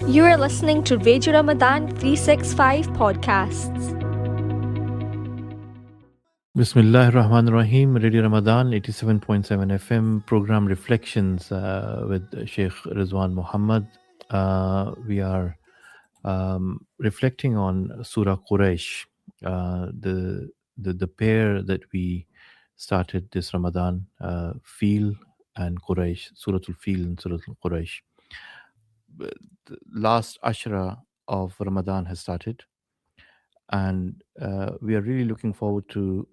You are listening to Radio Ramadan 365 podcasts. Bismillah ar-Rahman ar-Rahim, Radio Ramadan 87.7 FM, program Reflections with Shaykh Ruzwan Muhammad. We are reflecting on Surah Qureysh, the pair that we started this Ramadan, Fil and Quraysh, Suratul Fil and Suratul Quraysh. The last Ashra of Ramadan has started, and we are really looking forward to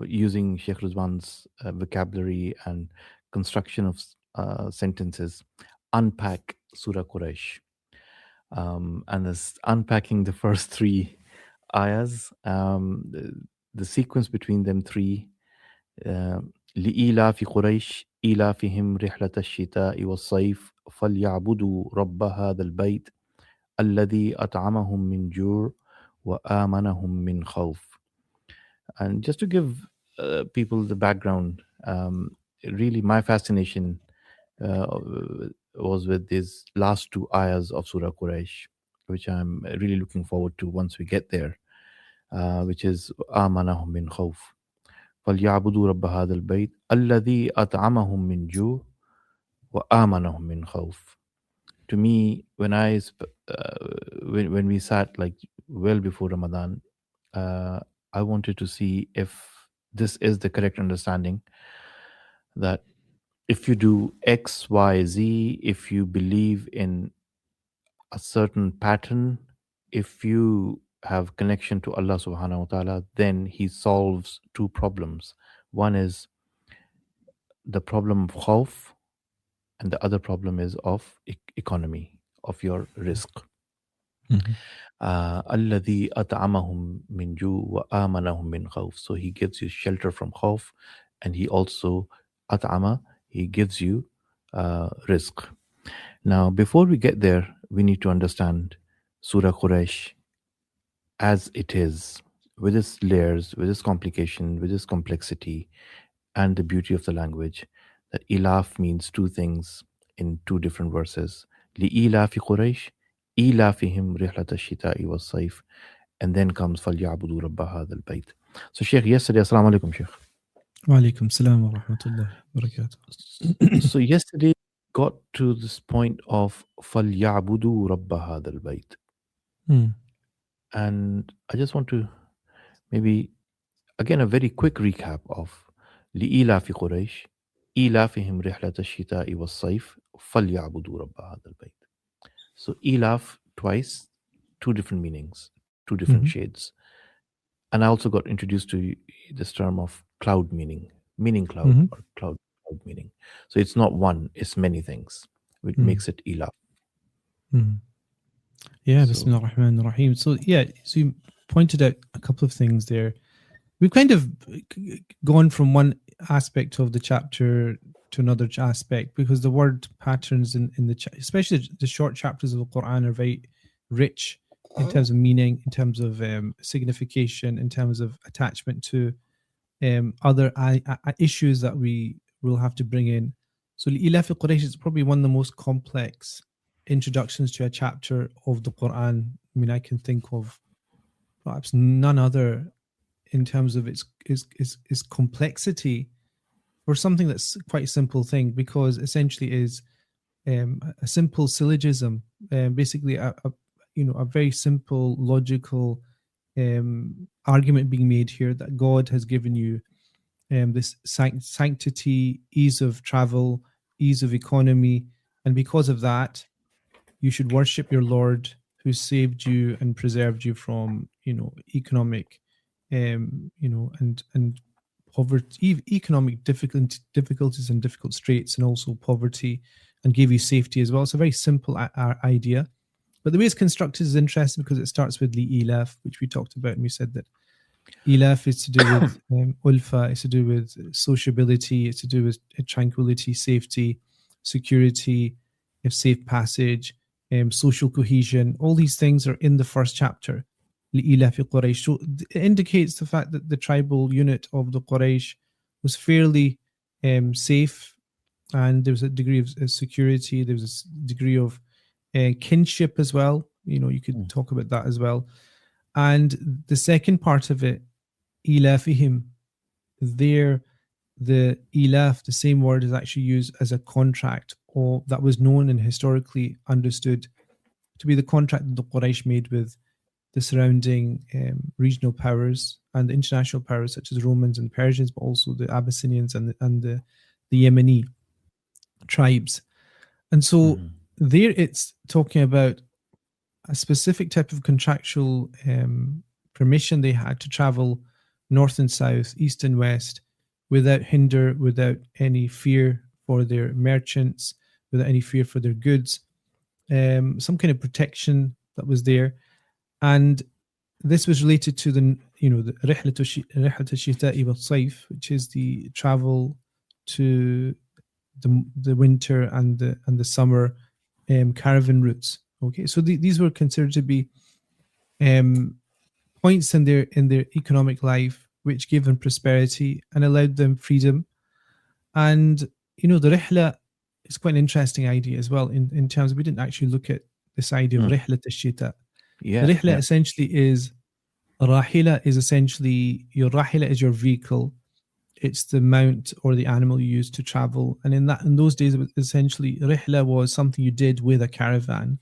using Sheikh Ruzwan's vocabulary and construction of sentences, unpack Surah Quraysh. And as unpacking the first three ayahs, the sequence between them three, لإيلاف قريش إيلافهم رحلة الشتاء والصيف فليعبدوا رب هذا البيت الذي أطعمهم من جوع وآمنهم من خوف. And just to give people the background, really my fascination was with these last two ayahs of Surah Quraysh, which I'm really looking forward to once we get there, which is آمنهم من خوف فليعبدوا رب هذا البيت الذي أطعمهم من جوع وآمنهم من خوف. To me, when we sat like well before Ramadan, I wanted to see if this is the correct understanding, that if you do X, Y, Z, if you believe in a certain pattern, if you have connection to Allah subhanahu wa ta'ala, then He solves two problems. One is the problem of khawf, and the other problem is of economy, of your risk. الذي أطعمهم من جوع وآمنهم من خوف. So He gives you shelter from khawf, and He also أطعم, He gives you rizq. Now, before we get there, we need to understand Surah Quraysh as it is, with its layers, with its complication, with its complexity, and the beauty of the language. That ilaf means two things in two different verses. لإيلاف قريش إيلافهم رحلة الشتاء والصيف, and then comes فليعبدوا رب هذا البيت. So Sheikh, yesterday, Assalamu alaikum Sheikh. Wa alaikum salam wa rahmatullahi wa barakatuh. So yesterday got to this point of فليعبدوا رب هذا البيت. And I just want to maybe, again, a very quick recap of لإيلاف قريش إيلافهم رحلة الشتاء والصيف فليعبدوا رب هذا البيت. So إيلاف twice, two different meanings, two different shades. And I also got introduced to this term of cloud meaning cloud, or cloud meaning. So it's not one, it's many things, which makes it إيلاف. Yeah, Bismillah ar-Rahman ar-Rahim. So you pointed out a couple of things there. We've kind of gone from one aspect of the chapter to another aspect, because the word patterns in the especially the short chapters of the Quran are very rich in terms of meaning, in terms of signification, in terms of attachment to other issues that we will have to bring in. So Ilaf al-Quraysh is probably one of the most complex introductions to a chapter of the Quran. I mean, I can think of perhaps none other in terms of its complexity for something that's quite a simple thing, because essentially is a simple syllogism, basically a very simple logical argument being made here that God has given you this sanctity, ease of travel, ease of economy, and because of that, you should worship your Lord who saved you and preserved you from economic and poverty, economic difficulties and difficult straits, and also poverty, and gave you safety as well. It's a very simple idea, but the way it's constructed is interesting because it starts with Li-Ilaf, which we talked about, and we said that Ilaf is to do with ulfa, it's to do with sociability, it's to do with tranquility, safety, security, safe passage, social cohesion. All these things are in the first chapter. لإيلاف قريش. So it indicates the fact that the tribal unit of the Quraysh was fairly safe, and there was a degree of security, there was a degree of kinship as well. You could talk about that as well. And the second part of it, ilafihim, there, the ilaf, the same word, is actually used as a contract, or that was known and historically understood to be the contract that the Quraysh made with the surrounding regional powers and the international powers such as Romans and Persians, but also the Abyssinians and the Yemeni tribes. And so there it's talking about a specific type of contractual permission they had to travel north and south, east and west, without hinder, without any fear for their merchants, without any fear for their goods, some kind of protection that was there. And this was related to the Rihlat al-Shita'i wal-Sayf, which is the travel to the winter and the summer caravan routes. Okay, so these were considered to be points in their economic life which gave them prosperity and allowed them freedom. And the Rihla is quite an interesting idea as well in terms of, we didn't actually look at this idea of Rihlat al-Shita. Yeah, Rihla essentially is, Rahila is essentially, your Rahila is your vehicle. It's the mount or the animal you use to travel. And in those days, it was essentially, Rihla was something you did with a caravan,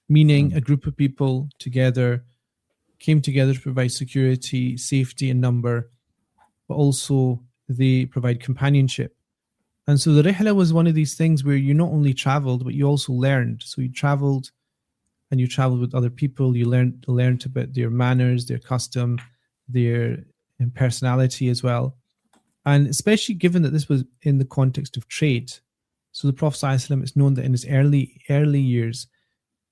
meaning a group of people came together to provide security, safety in number, but also they provide companionship. And so the Rihla was one of these things where you not only traveled, but you also learned. So you traveled and you traveled with other people. You learned about their manners, their custom, their personality as well. And especially given that this was in the context of trade. So the Prophet ﷺ, it's known that in his early years,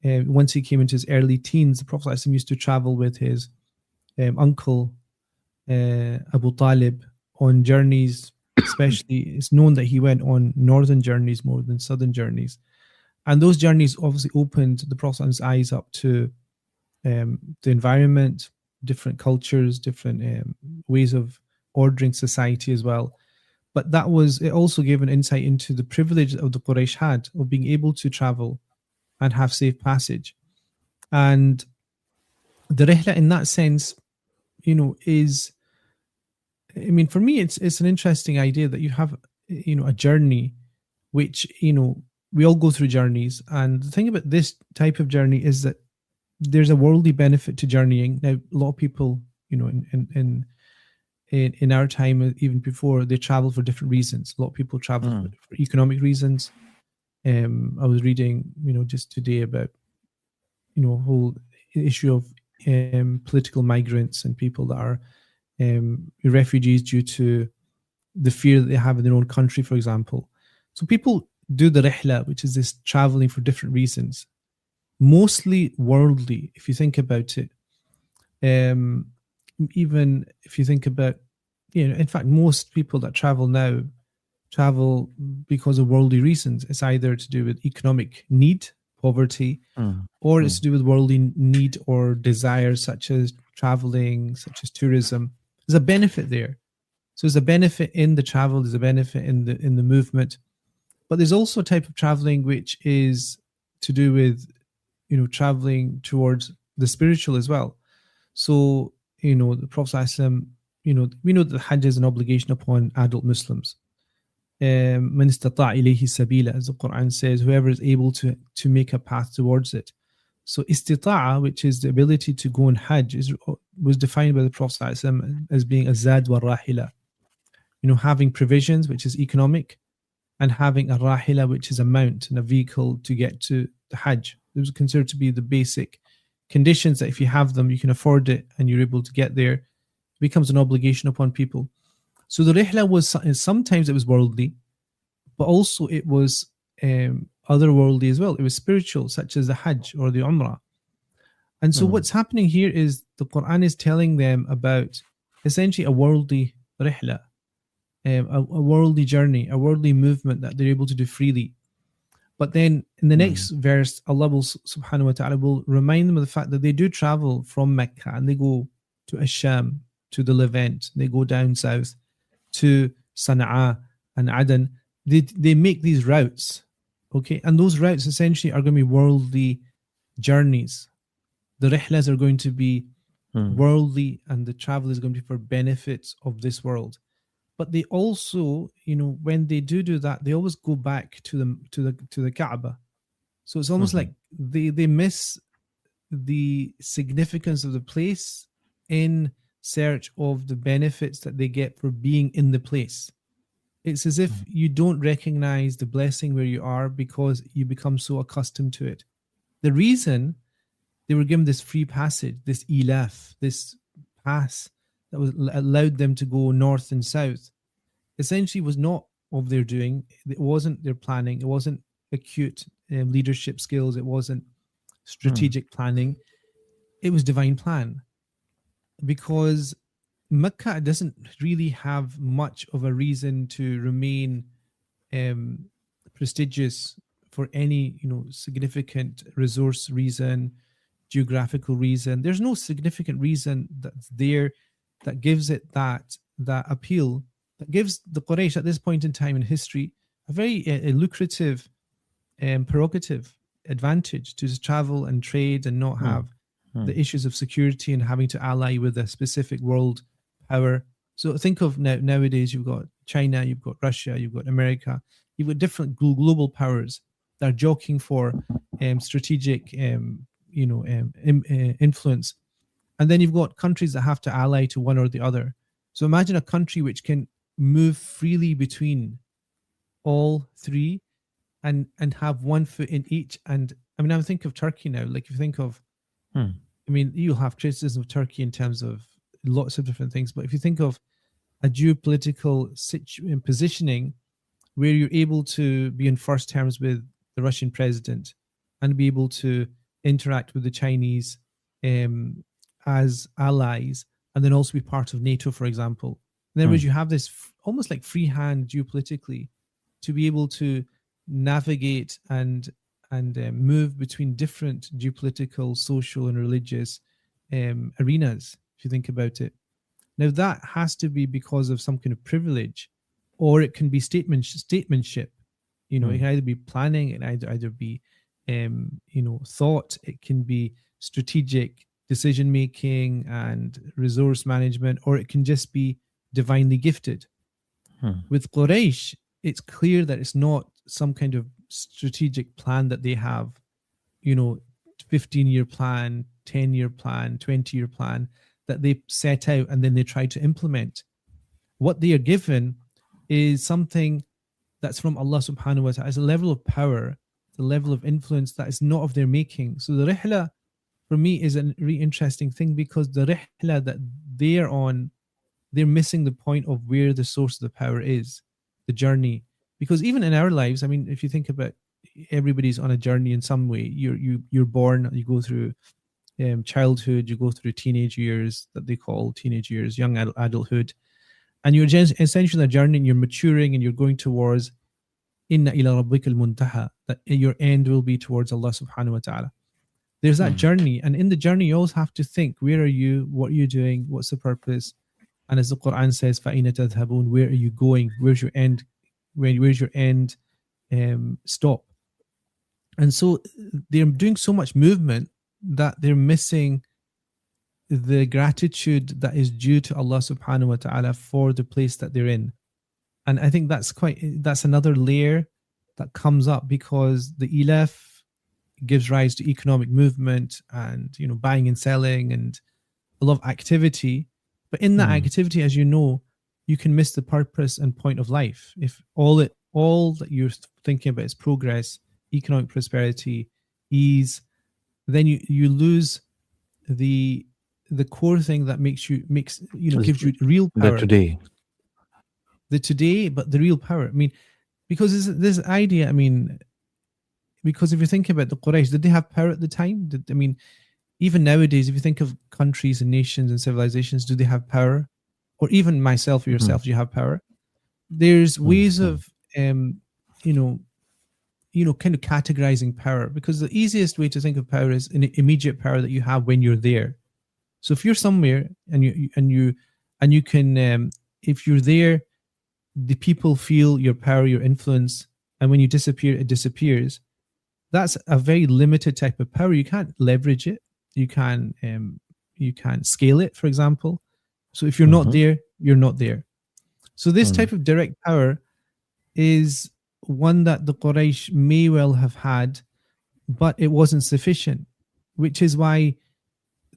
once he came into his early teens, the Prophet ﷺ used to travel with his uncle Abu Talib on journeys. Especially, it's known that he went on northern journeys more than southern journeys. And those journeys obviously opened the Prophet ﷺ's eyes up to the environment, different cultures, different ways of ordering society as well. But it also gave an insight into the privilege of the Quraysh had of being able to travel and have safe passage. And the Rihla in that sense, is, for me, it's an interesting idea that you have, a journey, which, we all go through journeys. And the thing about this type of journey is that there's a worldly benefit to journeying. Now, a lot of people, in our time, even before, they travel for different reasons. A lot of people travel for economic reasons. I was reading, just today about, whole issue of political migrants and people that are refugees due to the fear that they have in their own country, for example. So people do the Rihla, which is this traveling for different reasons, mostly worldly, if you think about it. Even if you think about, in fact, most people that travel now travel because of worldly reasons. It's either to do with economic need, poverty, or it's to do with worldly need or desires such as traveling, such as tourism. There's a benefit there. So there's a benefit in the travel, there's a benefit in the movement. But there's also a type of traveling which is to do with, traveling towards the spiritual as well. So, the Prophet ﷺ, we know that the Hajj is an obligation upon adult Muslims. Man istata' ilayhi sabila, as the Quran says, whoever is able to make a path towards it. So istita'a, which is the ability to go on Hajj, was defined by the Prophet ﷺ as being a zad wa rahila. Having provisions, which is economic, and having a rahila, which is a mount and a vehicle to get to the Hajj. Those are considered to be the basic conditions that if you have them, you can afford it and you're able to get there. It becomes an obligation upon people. So the Rihla was, sometimes it was worldly, but also it was otherworldly as well. It was spiritual, such as the Hajj or the Umrah. And so what's happening here is the Quran is telling them about essentially a worldly Rihla, a worldly journey, a worldly movement that they're able to do freely. But then in the next verse, Allah subhanahu wa ta'ala will remind them of the fact that they do travel from Mecca and they go to Asham, to the Levant, they go down south to Sana'a and Aden. They make these routes, Okay, and those routes essentially are going to be worldly journeys. The rihlas are going to be worldly, and the travel is going to be for benefits of this world. But they also, when they do that, they always go back to the Kaaba. So it's almost like they miss the significance of the place in search of the benefits that they get for being in the place. It's as if you don't recognize the blessing where you are because you become so accustomed to it. The reason they were given this free passage, this ilaf, this pass that allowed them to go north and south, essentially was not of their doing. It wasn't their planning. It wasn't acute leadership skills. It wasn't strategic planning. It was divine plan, because Mecca doesn't really have much of a reason to remain prestigious for any significant resource reason, geographical reason. There's no significant reason that's there that gives it that appeal, that gives the Quraysh at this point in time in history a very lucrative prerogative, advantage to travel and trade and not have the issues of security and having to ally with a specific world power. So think of nowadays, you've got China, you've got Russia, you've got America, you've got different global powers that are jockeying for strategic influence. And then you've got countries that have to ally to one or the other. So imagine a country which can move freely between all three and have one foot in each. And I mean, I think of Turkey now. Like, if you think of, I mean, you'll have criticism of Turkey in terms of lots of different things. But if you think of a geopolitical positioning where you're able to be in first terms with the Russian president and be able to interact with the Chinese as allies, and then also be part of NATO, for example. In other words, you have this almost like free hand geopolitically to be able to navigate and move between different geopolitical, social, and religious arenas, if you think about it. Now, that has to be because of some kind of privilege, or it can be statesmanship. It can either be planning, it can either be thought, it can be strategic decision making and resource management, or it can just be divinely gifted. With Quraysh, it's clear that it's not some kind of strategic plan that they have, 15-year plan, 10-year plan, 20-year plan that they set out and then they try to implement. What they are given is something that's from Allah subhanahu wa ta'ala. It's a level of power, the level of influence that is not of their making. So the rihla, for me, is a really interesting thing, because the rihla that they're on, they're missing the point of where the source of the power is, the journey. Because even in our lives, I mean, if you think about, everybody's on a journey in some way. You're born, you go through childhood, you go through teenage years that they call teenage years, young adulthood, and you're essentially on a journey, and you're maturing, and you're going towards inna ila rabbika al-muntaha, that your end will be towards Allah subhanahu wa ta'ala. There's that journey, and in the journey you always have to think, where are you, what are you doing, what's the purpose? And as the Quran says, فَأَيْنَ تَذْهَبُونَ, where are you going, where's your end, where's your end stop? And so they're doing so much movement that they're missing the gratitude that is due to Allah subhanahu wa ta'ala for the place that they're in. And I think that's another layer that comes up, because the ilaf gives rise to economic movement and buying and selling and a lot of activity. But in that activity, as you know, you can miss the purpose and point of life. If all that you're thinking about is progress, economic prosperity, ease, then you lose the core thing that gives you real power. The today, but the real power. I mean, because this idea, I mean, because if you think about the Quraysh, did they have power at the time? Even nowadays, if you think of countries and nations and civilizations, do they have power? Or even myself or yourself, do you have power? There's ways of, kind of categorizing power, because the easiest way to think of power is an immediate power that you have when you're there. So if you're somewhere and you can, if you're there, the people feel your power, your influence, and when you disappear, it disappears. That's a very limited type of power. You can't leverage it. You can't scale it, for example. So if you're not there, you're not there. So this type of direct power is one that the Quraysh may well have had, but it wasn't sufficient, which is why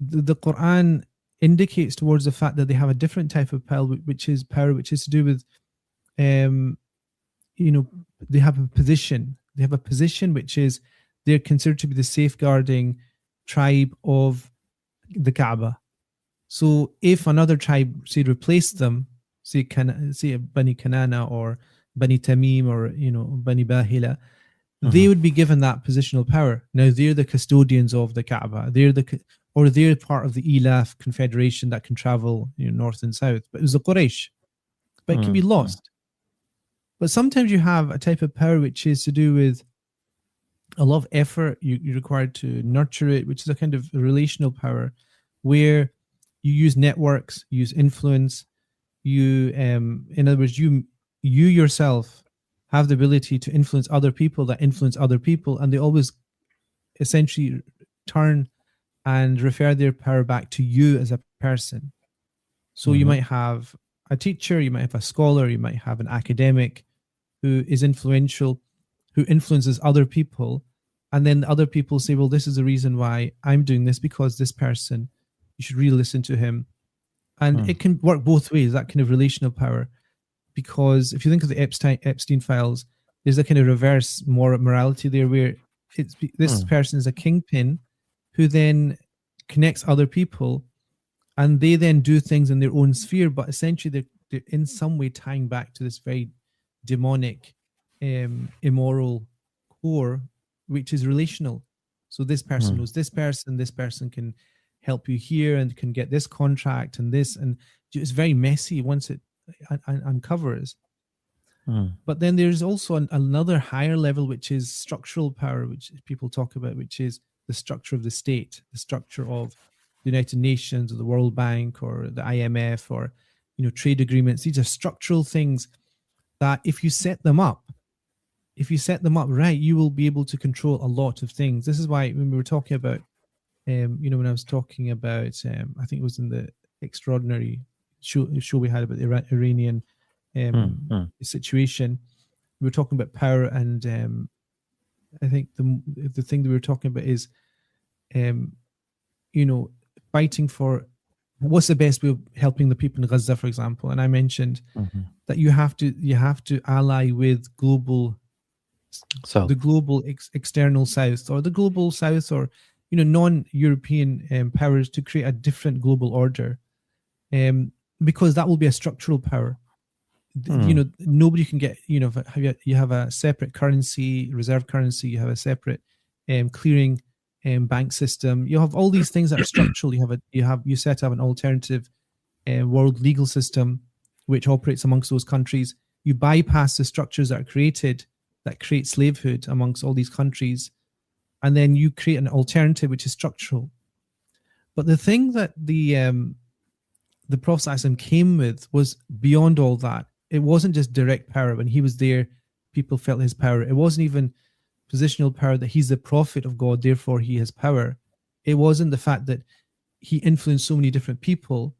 the Quran indicates towards the fact that they have a different type of power, which is to do with, they have a position. They have a position which is they're considered to be the safeguarding tribe of the Kaaba. So if another tribe, say, replaced them, say Bani Kanana or Bani Tamim or Bani Bahila, they would be given that positional power. Now they're the custodians of the Kaaba. They're part of the Ilaf confederation that can travel north and south. But it was the Quraysh. But it can be lost. But sometimes you have a type of power which is to do with a lot of effort. You're required to nurture it, which is a kind of relational power where you use networks, you use influence. In other words, you yourself have the ability to influence other people that influence other people, and they always essentially turn and refer their power back to you as a person. So you might have a teacher, you might have a scholar, you might have an academic who is influential, who influences other people, and then other people say, well, this is the reason why I'm doing this, because this person, you should really listen to him. And it can work both ways, that kind of relational power. Because if you think of the Epstein files, there's a kind of reverse morality there where this person is a kingpin who then connects other people, and they then do things in their own sphere, but essentially they're in some way tying back to this very demonic, immoral core, which is relational. So this person knows this person can help you here and can get this contract and this, and it's very messy once it uncovers. But then there's also another higher level, which is structural power, which people talk about, which is the structure of the state, the structure of the United Nations or the World Bank or the IMF or trade agreements. These are structural things that if you set them up right, you will be able to control a lot of things. This is why when we were talking about when I was talking about I think it was in the extraordinary show we had about the Iranian situation, we were talking about power, and I think the thing that we were talking about is fighting for what's the best way of helping the people in Gaza, for example. And I mentioned that you have to ally with the global external south, or the global south, or non-European powers, to create a different global order, because that will be a structural power. Nobody can get, you have a separate currency, reserve currency, you have a separate clearing bank system, you have all these things that are structural. You set up an alternative world legal system which operates amongst those countries. You bypass the structures that are created that create slavehood amongst all these countries, and then you create an alternative which is structural. But the thing that the Prophet ﷺ came with was beyond all that. It wasn't just direct power. When he was there, people felt his power. It wasn't even positional power, that he's the prophet of God, therefore he has power. It wasn't the fact that he influenced so many different people.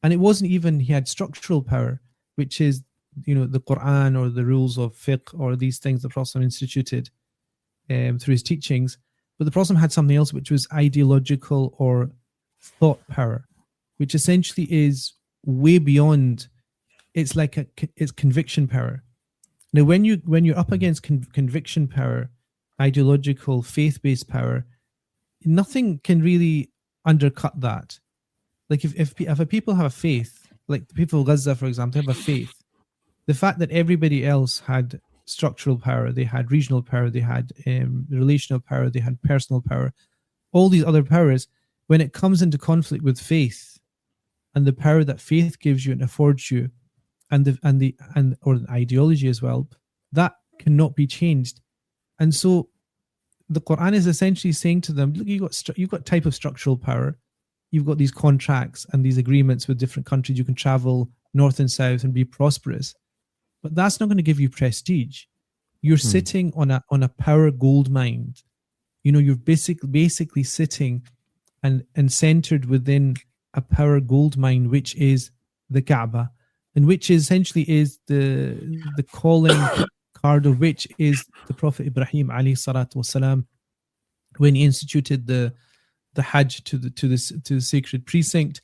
And it wasn't even he had structural power, which is, the Quran or the rules of fiqh or these things the Prophet instituted through his teachings. But the Prophet had something else, which was ideological or thought power, which essentially is way beyond. It's conviction power. Now, when you're up against conviction power, ideological, faith-based power, nothing can really undercut that. Like if a people have a faith, like the people of Gaza, for example, have a faith, the fact that everybody else had structural power, they had regional power, they had relational power, they had personal power, all these other powers, when it comes into conflict with faith and the power that faith gives you and affords you, and the ideology as well, that cannot be changed. And so the Quran is essentially saying to them, look, you've got type of structural power, you've got these contracts and these agreements with different countries, you can travel north and south and be prosperous, but that's not going to give you prestige. you're sitting on a power gold mine. You're basically sitting and centered within a power gold mine, which is the Kaaba, and which essentially is the calling card of which is the Prophet Ibrahim alayhi salatu wasalam, when he instituted the Hajj to the sacred precinct.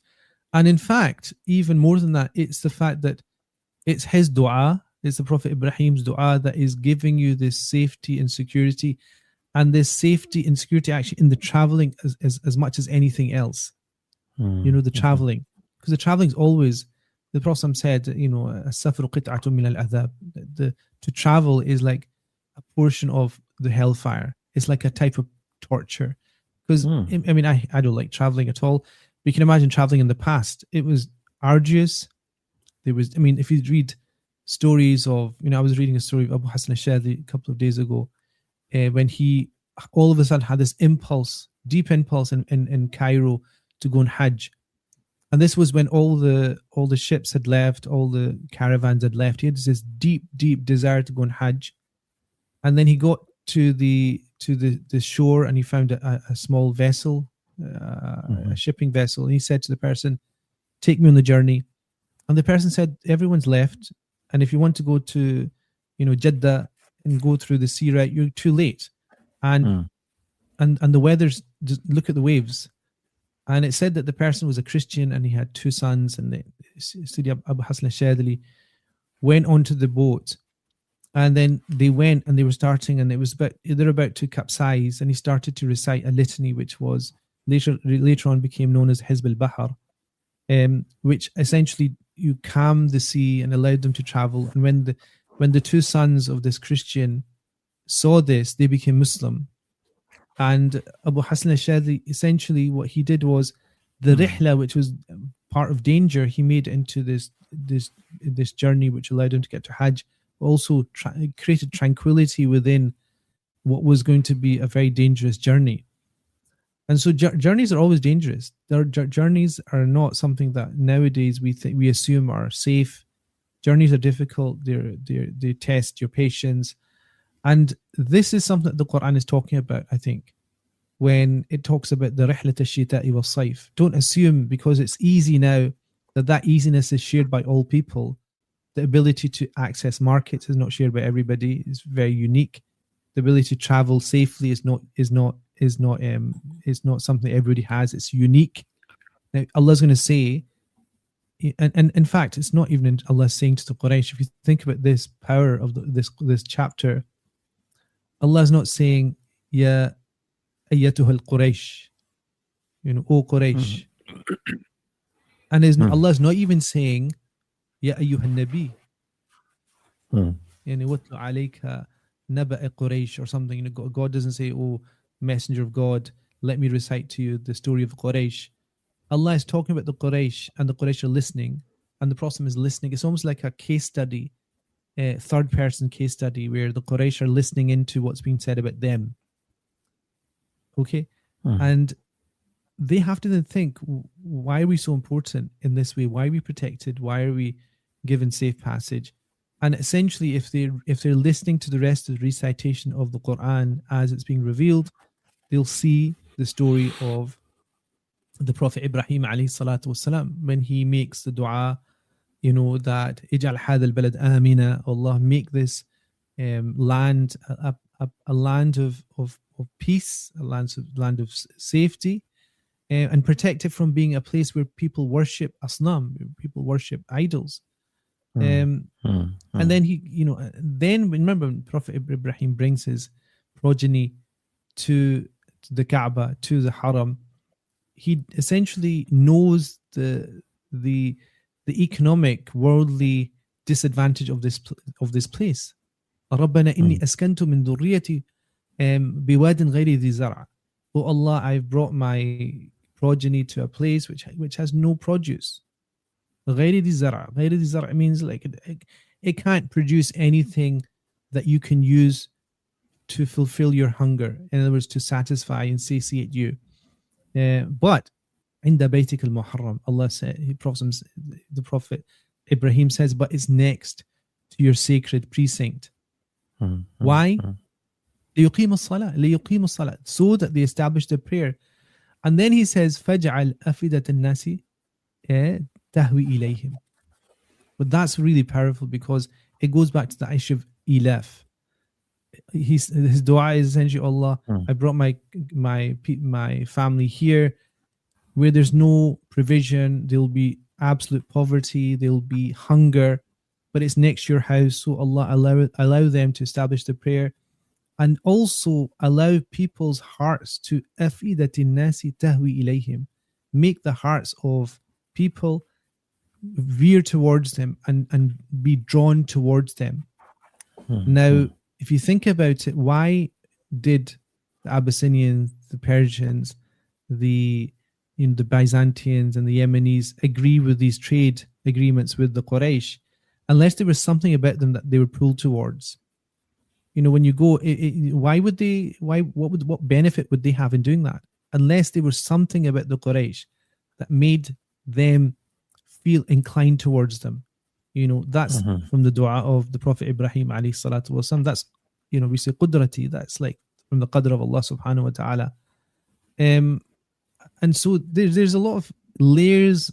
And in fact, even more than that, it's the fact that it's his dua, it's the Prophet Ibrahim's dua that is giving you this safety and security, and this safety and security actually in the traveling as much as anything else. The traveling, because the traveling is always, the Prophet said, as-safru qit'atun min al-adhab. To travel is like a portion of the hellfire. It's like a type of torture. Because I don't like traveling at all. But you can imagine traveling in the past. It was arduous. If you read stories of, I was reading a story of Abu Hassan al-Shadhi a couple of days ago, when he all of a sudden had this deep impulse in Cairo to go on Hajj. And this was when all the ships had left, all the caravans had left. He had this deep, deep desire to go on Hajj. And then he got to the shore, and he found a small vessel, a shipping vessel. And he said to the person, "Take me on the journey." And the person said, "Everyone's left, and if you want to go to, Jeddah and go through the sea route, you're too late." And the weather's, just look at the waves. And it said that the person was a Christian and he had 2 sons, and Abu Hassan al-Shadili went onto the boat, and then they went and they were starting, and they're about to capsize, and he started to recite a litany, which was later on became known as Hizb al-Bahar, which essentially you calmed the sea and allowed them to travel. And when the 2 sons of this Christian saw this, they became Muslim. And Abu Hassan al-Shadhi, essentially what he did was the rihla, which was part of danger, he made into this journey, which allowed him to get to Hajj, also created tranquility within what was going to be a very dangerous journey. And so journeys are always dangerous. Journeys are not something that nowadays we assume are safe. Journeys are difficult. They test your patience. And this is something that the Quran is talking about, I think, when it talks about the rihlat al-shita'i wal-sayf. Don't assume because it's easy now that easiness is shared by all people. The ability to access markets is not shared by everybody. It's very unique. The ability to travel safely is not something everybody has. It's unique. Now Allah's going to say, and in fact, it's not even Allah saying to the Quraysh. If you think about this power of this chapter, Allah is not saying, Ya ayyatuhal Quraysh, O Quraysh. And Allah is not even saying, Ya ayyuhan Nabi. Watlu alayka naba'a Quraysh or something. God doesn't say, "Oh, Messenger of God, let me recite to you the story of Quraysh." Allah is talking about the Quraysh, and the Quraysh are listening, and the Prophet is listening. It's almost like a case study, a third-person case study, where the Quraysh are listening into what's being said about them. Okay? And they have to then think, why are we so important in this way? Why are we protected? Why are we given safe passage? And essentially, if they're listening to the rest of the recitation of the Quran as it's being revealed, they'll see the story of the Prophet Ibrahim alayhi salatu wasalam when he makes the dua, that ij'al hadha al-balad amina, Allah, make this land a land of peace, a land of safety, and protect it from being a place where people worship asnam, where people worship idols. And then then remember, Prophet Ibrahim brings his progeny to the Kaaba, to the Haram. He essentially knows the economic, worldly disadvantage of this place. رَبَّنَا إِنِّي أَسْكَنْتُ مِنْ ذُرِّيَّتِي بِوَادٍ غَيْرِ ذِي زَرْعٍ. Oh Allah, I've brought my progeny to a place which has no produce. غَيْرِ ذِي زَرْعٍ. غَيْرِ ذِي زَرْعٍ means like it can't produce anything that you can use to fulfill your hunger. In other words, to satisfy and satiate you. But عند بيتك المحرم, Allah said, the Prophet Ibrahim says, but it's next to your sacred precinct. Why? ليقيم الصلاة, so that they establish the prayer. And then he says فَجْعَلْ أَفِدَةَ النَّاسِ تَهْوِي إِلَيْهِمْ. But that's really powerful because it goes back to the issue of ilaf. His dua is essentially, Allah, I brought my family here where there's no provision, there'll be absolute poverty, there'll be hunger, but it's next to your house. So Allah, allow them to establish the prayer, and also allow people's hearts to أَفِدَةِ النَّاسِ تَهْوِي إِلَيْهِمْ. Make the hearts of people veer towards them and be drawn towards them. Now, if you think about it, why did the Abyssinians, the Persians, the Byzantines and the Yemenis agree with these trade agreements with the Quraysh, unless there was something about them that they were pulled towards? When you go, why would they? What benefit would they have in doing that? Unless there was something about the Quraysh that made them feel inclined towards them. That's from the dua of the Prophet Ibrahim alayhi salatu wasalam. That's, we say qudrati, that's like from the qadr of Allah subhanahu wa ta'ala. And so there's a lot of layers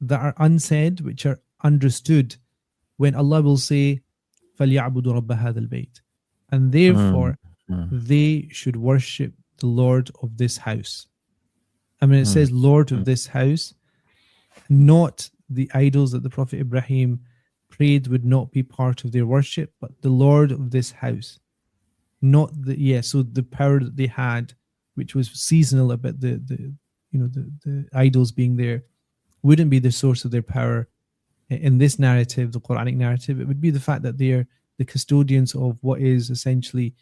that are unsaid, which are understood when Allah will say, فَلْيَعْبُدُوا رَبَّ هَذَا الْبَيْتِ. And therefore, they should worship the Lord of this house. I mean, it says Lord of this house, not the idols that the Prophet Ibrahim prayed would not be part of their worship, but the Lord of this house. Not so the power that they had, which was seasonal about the idols being there, wouldn't be the source of their power in this narrative, the Quranic narrative. It would be the fact that they are the custodians of what is essentially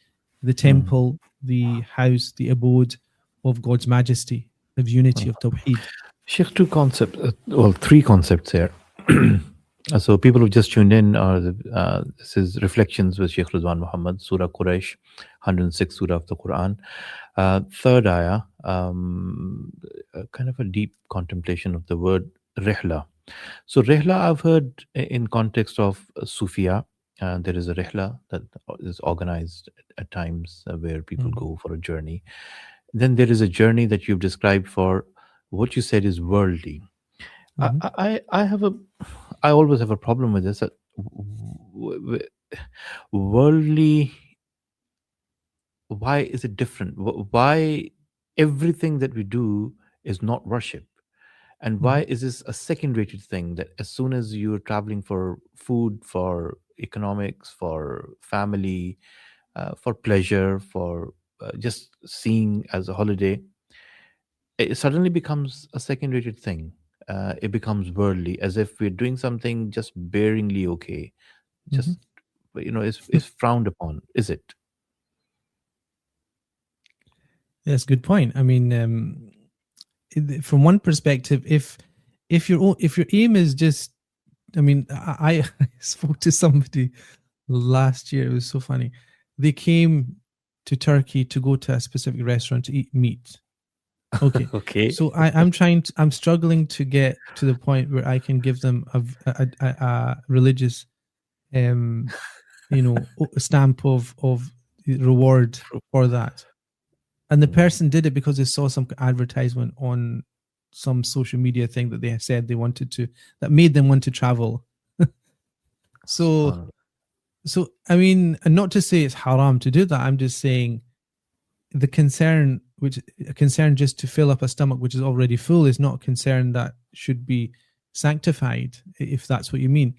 the temple, the house, the abode of God's majesty, of unity, of Tawheed. Sheikh, three concepts here. So people who just tuned in, this is Reflections with Shaykh Ruzwan Muhammad, Surah Qureysh, 106th Surah of the Quran. Third ayah, kind of a deep contemplation of the word rihla. So rihla I've heard in context of Sufia. There is a rihla that is organized at times where people go for a journey. Then there is a journey that you've described for what you said is worldly. I always have a problem with this. Worldly, why is it different? Why everything that we do is not worship? And why is this a second-rated thing that as soon as you're traveling for food, for economics, for family, for pleasure, for just seeing as a holiday, it suddenly becomes a second-rated thing. It becomes worldly, as if we're doing something just barely okay. Just, it's frowned upon, is it? That's a good point. I mean, from one perspective, if your aim is just, I mean, I spoke to somebody last year. It was so funny. They came to Turkey to go to a specific restaurant to eat meat. Okay. Okay. So I'm struggling to get to the point where I can give them a religious, stamp of reward for that. And the person did it because they saw some advertisement on some social media thing that they said they wanted to, that made them want to travel. So I mean, and not to say it's haram to do that. I'm just saying the concern just to fill up a stomach which is already full is not a concern that should be sanctified, if that's what you mean.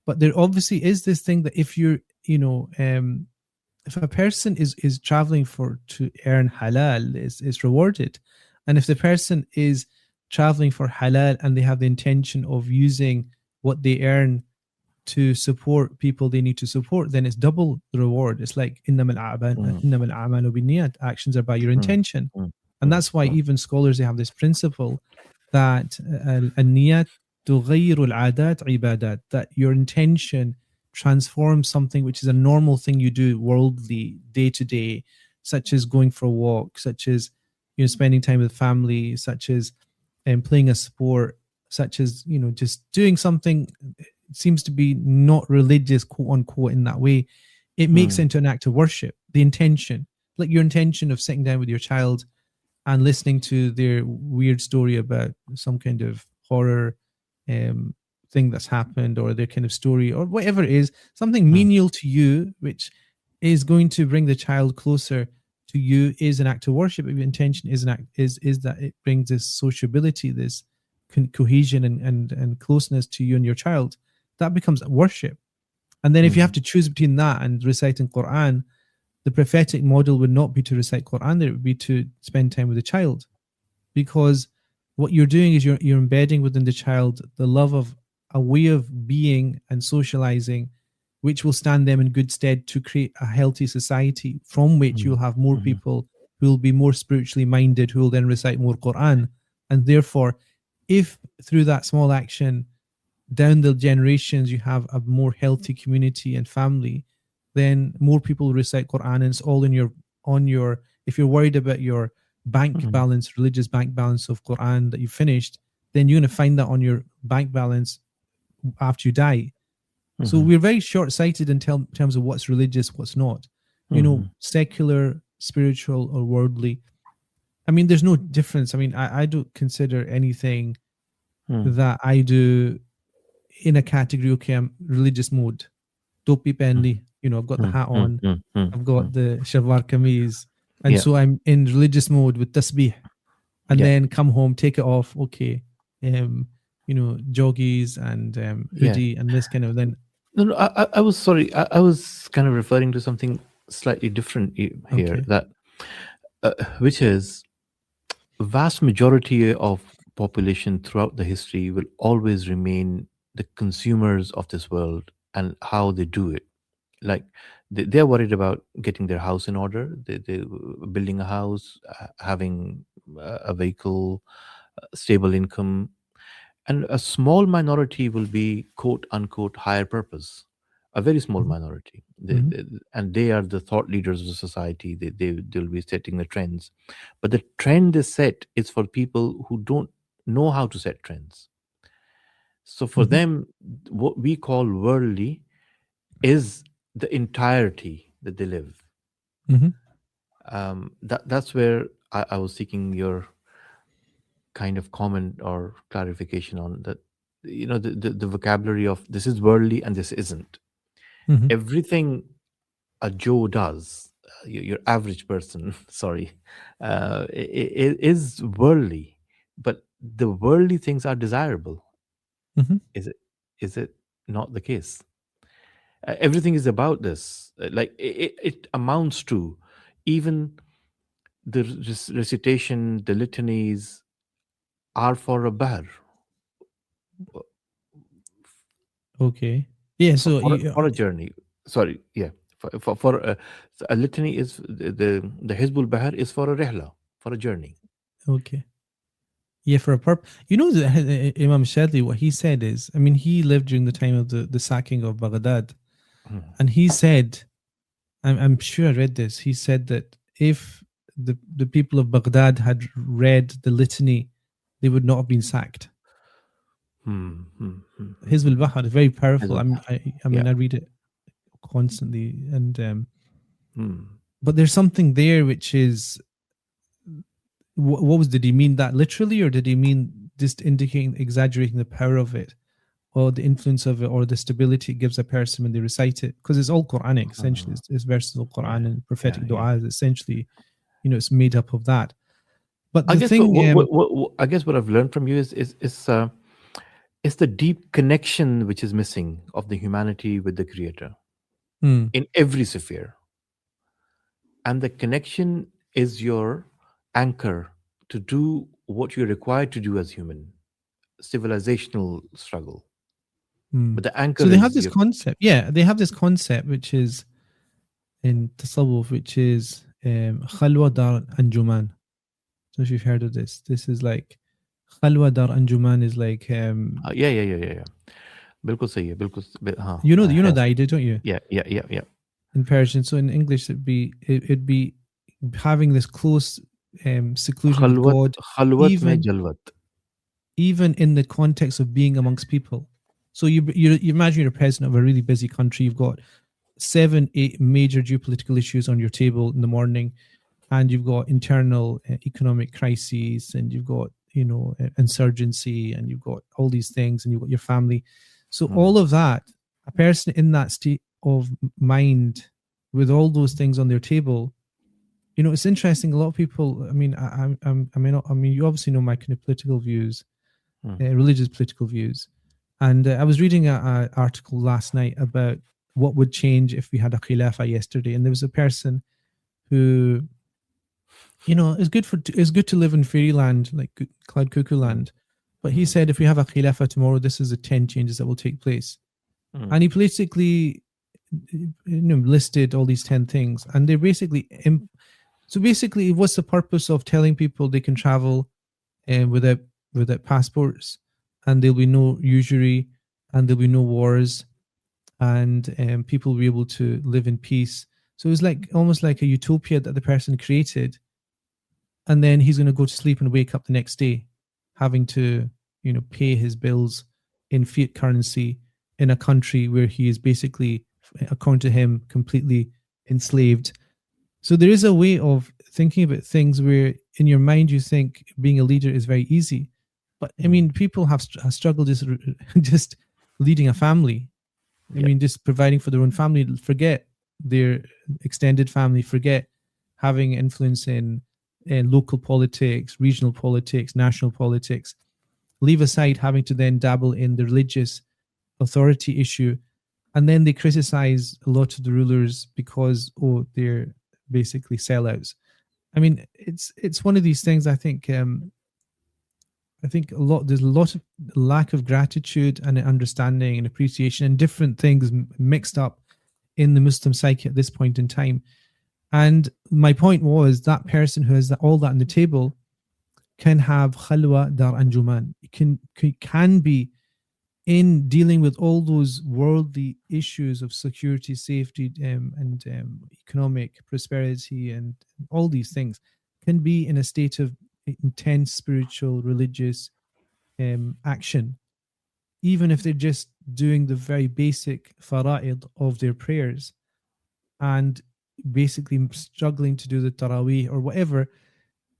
But there obviously is this thing that if you're, if a person is traveling to earn halal, is rewarded. And if the person is traveling for halal and they have the intention of using what they earn to support people they need to support, then it's double the reward. It's like innamal a'malu binniyat. Actions are by your intention. And that's why even scholars, they have this principle that an-niyat tughayyiru al-'adat ibadat, that your intention transforms something which is a normal thing you do worldly, day to day, such as going for a walk, such as spending time with family, such as playing a sport, such as just doing something seems to be not religious, quote unquote, in that way. it makes it into an act of worship. The intention, like your intention of sitting down with your child and listening to their weird story about some kind of horror thing that's happened, or their kind of story, or whatever it is, something menial to you, which is going to bring the child closer to you, is an act of worship. If your intention is that it brings this sociability, this cohesion and closeness to you and your child, that becomes worship. And then if you have to choose between that and reciting Quran, the prophetic model would not be to recite Quran there, it would be to spend time with the child. Because what you're doing is you're embedding within the child the love of a way of being and socializing, which will stand them in good stead to create a healthy society from which you'll have more people who will be more spiritually minded, who will then recite more Quran. And therefore, if through that small action down the generations you have a more healthy community and family, then more people will recite Quran, and it's all on your if you're worried about your bank balance, religious bank balance of Quran that you finished, then you're going to find that on your bank balance after you die. So we're very short-sighted in terms of what's religious, what's not. You know, secular, spiritual, or worldly. I mean, there's no difference. I mean, I don't consider anything that I do in a category, okay, I'm religious mode. Topi penli, you know, I've got the hat on, I've got the shalwar kameez, and so I'm in religious mode with tasbih, and then come home, take it off, okay, you know, joggies and hoodie and this kind of then. No, I was sorry. I was kind of referring to something slightly different here, that which is vast majority of population throughout the history will always remain the consumers of this world and how they do it. Like they're worried about getting their house in order, they're building a house, having a vehicle, stable income. And a small minority will be quote unquote higher purpose, a very small minority. And they are the thought leaders of the society. They'll be setting the trends. But the trend they set is for people who don't know how to set trends. So for them, what we call worldly is the entirety that they live. That's where I was seeking your kind of comment or clarification on that. You know, the vocabulary of this is worldly and this isn't. Everything a Joe does, your average person, sorry, it is worldly, but the worldly things are desirable. Is it not the case? Everything is about this. Like it amounts to even the recitation, the litanies are for a bahr. Okay. Yeah. So for a journey. Sorry. Yeah. For a litany is the Hizbul Bahar is for a rihla, for a journey. Okay. Yeah, for a purpose. You know, Imam Shadli, what he said is, I mean, he lived during the time of the sacking of Baghdad. And he said, I'm sure I read this, he said that if the people of Baghdad had read the litany, they would not have been sacked. Hizb al-Bahar is very powerful. I mean, I read it constantly. And but there's something there which is, did he mean that literally, or did he mean just indicating, exaggerating the power of it, or the influence of it, or the stability it gives a person when they recite it? Because it's all Quranic, essentially. It's verses of Quran and prophetic dua is essentially, you know, it's made up of that. But the I guess what I've learned from you is the deep connection which is missing of the humanity with the Creator in every sphere. And the connection is your anchor to do what you're required to do as human, civilizational struggle. But the anchor. So they have this concept. Yeah, they have this concept which is in Tasawwuf, which is Khalwa Dar Anjuman. So if you've heard of this, this is like Khalwa Dar Anjuman is like yeah. Bilkul sahi hai, bilkul. You know the idea, don't you? Yeah. In Persian, so in English it'd be having this close seclusion with God, even in the context of being amongst people. So you imagine you're president of a really busy country. You've got 7-8 major geopolitical issues on your table in the morning, and you've got internal economic crises, and you've got insurgency, and you've got all these things, and you've got your family. So all of that, a person in that state of mind with all those things on their table, it's interesting. A lot of people, I mean, you obviously know my kind of political views, religious political views. And I was reading an article last night about what would change if we had a khilafah yesterday. And there was a person who, it's good to live in fairyland, like cloud cuckoo land. But he said, if we have a khilafah tomorrow, this is the 10 changes that will take place. And he basically listed all these 10 things. And they're basically, what's the purpose of telling people they can travel without passports, and there'll be no usury, and there'll be no wars, and people will be able to live in peace? So it was almost like a utopia that the person created, and then he's going to go to sleep and wake up the next day having to pay his bills in fiat currency in a country where he is basically, according to him, completely enslaved. So there is a way of thinking about things where in your mind you think being a leader is very easy. But I mean, people have struggled just leading a family. I mean, just providing for their own family. Forget their extended family. Forget having influence in local politics, regional politics, national politics. Leave aside having to then dabble in the religious authority issue. And then they criticize a lot of the rulers because, they're basically sellouts. I mean, it's one of these things. I think there's a lot of lack of gratitude and understanding and appreciation and different things mixed up in the Muslim psyche at this point in time. And my point was that person who has all that on the table can have khalwa dar anjuman. Can be in dealing with all those worldly issues of security, safety, and economic prosperity, and all these things, can be in a state of intense spiritual, religious action, even if they're just doing the very basic fara'id of their prayers and basically struggling to do the taraweeh or whatever.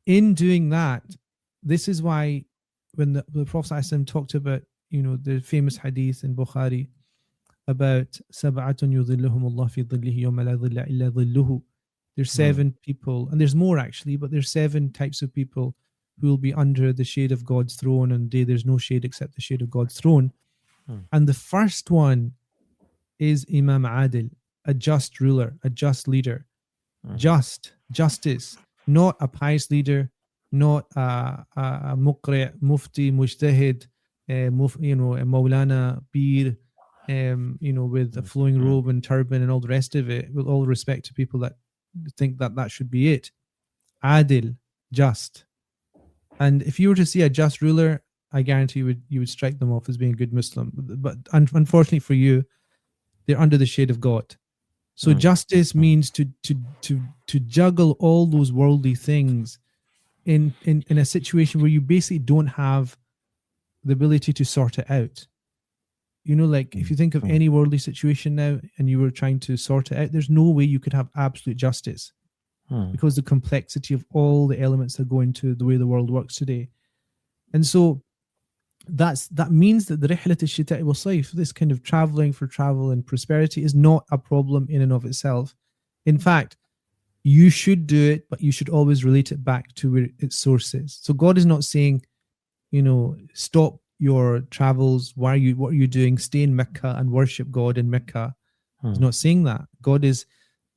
In doing that, this is why when the Prophet ﷺ talked about the famous hadith in Bukhari about sab'atun yudhilluhum Allah fi dhillihi yawma la dhilla illa dhilluhu. There's 7 people, and there's more actually, but there's 7 types of people who will be under the shade of God's throne, and there's no shade except the shade of God's throne. And the first one is Imam Adil, a just ruler, a just leader. Justice, not a pious leader, not a muqri', mufti, mujtahid, a Maulana Peer, with a flowing robe and turban and all the rest of it, with all respect to people that think that should be it. Adil, just. And if you were to see a just ruler, I guarantee you would strike them off as being a good Muslim. But unfortunately for you, they're under the shade of God. So justice means to juggle all those worldly things in a situation where you basically don't have the ability to sort it out. Like if you think of any worldly situation now and you were trying to sort it out, there's no way you could have absolute justice because the complexity of all the elements that go into the way the world works today. And so that means that the rihlat al-shita'i wal-sayf, this kind of traveling for travel and prosperity, is not a problem in and of itself. In fact, you should do it, but you should always relate it back to where its source is. So God is not saying, stop your travels. What are you doing? Stay in Mecca and worship God in Mecca. He's not saying that. God is